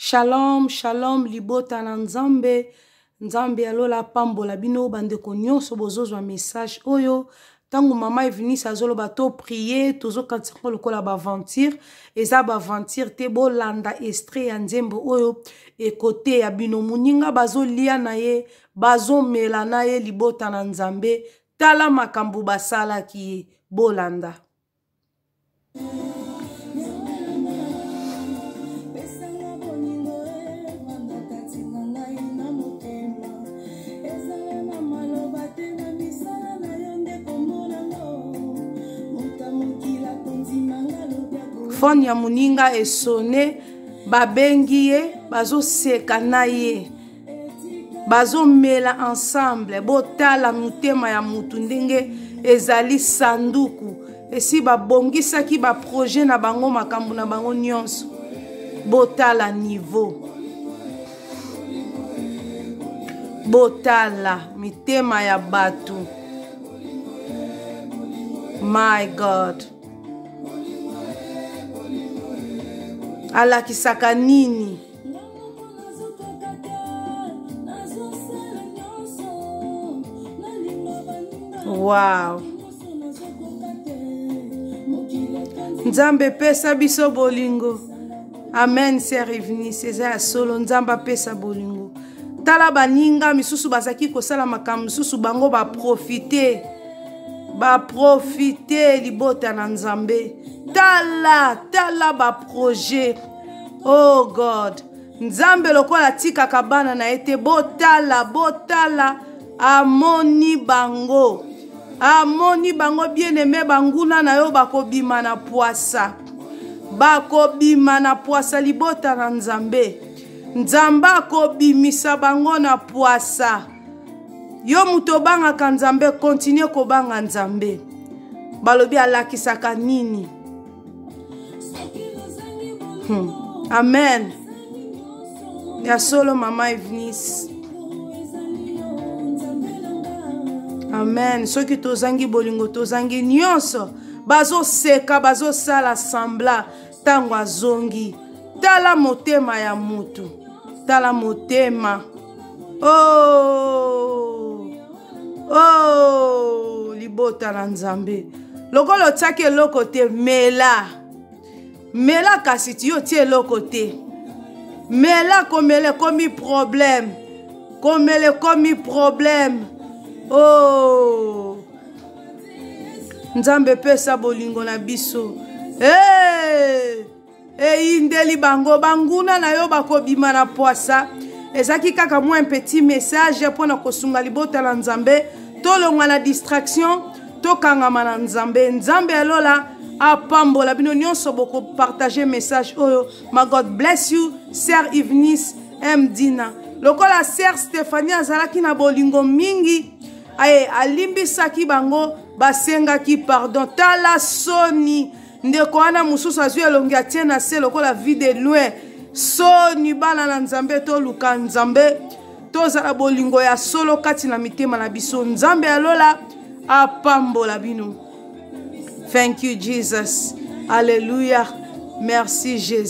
Shalom, shalom, libota na nzambe. Nzambe alola pambola bino bandeko nyonso bozozwa message oyo. Tangu mama Eunice azoloba to prier, tozo kantika lokola ba aventure, eza ba aventure te bolanda extrait ya nzembo oyo ekote ya bino muninga bazo lia na ye, bazo mela na ye libota na nzambe, tala makambo basala ki bolanda. Fon ya muninga esone, babengi ye, bazo seka na ye, bazo mela ensemble, botala mutema ya mutu ndenge ezali sanduku, esi babongisa ki ba projet na bango makambu na bango nyonso, botala niveau, botala mitema ya batu. My God. Alakisaka nini? Wow. Nzambe pesa biso bolingo. Amen, Sœur Eunice. Eza solo nzamba pesa bolingo. Tala baninga misusu bazaki kosala makambo misusu bango ba profiter. Ba profiter libota na nzambe. Tala ba projet. Oh God. Nzambe lokola tika kabana na ete botala amoni bango. Amoni bango bien aimé banguna na yo bakobima na poasa. Bakobima na poasa libota na nzambe. Nzamba kobimisa bango na poasa. Yo mutobanga ka nzambe continue kobanga nzambe. Balobi alakisaka nini? Amen. Ya solo mama Eunice. Amen. Soki tozangi bolingo tozangi nyonso. Bazo seka bazo sala sambla tango azongi. Tala motema ya mutu. Tala motema. Oh, libota na nzambe. Lokolo tsake lokote mela. Mela kasi tiyo tie lokote. Mela komele komi problème. Komele komi problème. Oh. Nzambe pesa bolingo na biso. Indeli bango banguna na yo bakobima na poasa. Ezaki kaka mwa un petit message pona kosunga libota na nzambe. Tolonga na distraction. Tokangama na nzambe. Nzambe alola apambola bino nyonso boko partager message oyo. My God bless you, Sœur Eunice Mdina. Lokola Sœur Stéphanie azalaki na bolingo mingi. Aye alimbisaki bango basengaki pardon. Tala soni ndeko wana mususu azwi elongi atie na se lokola vide loin. Soni bana na nzambe to luka nzambe. Tozala bolingo ya solo kati na mitema na biso. Nzambe alola apambola bino. Thank you, Jesus. Alléluia. Merci, Jésus.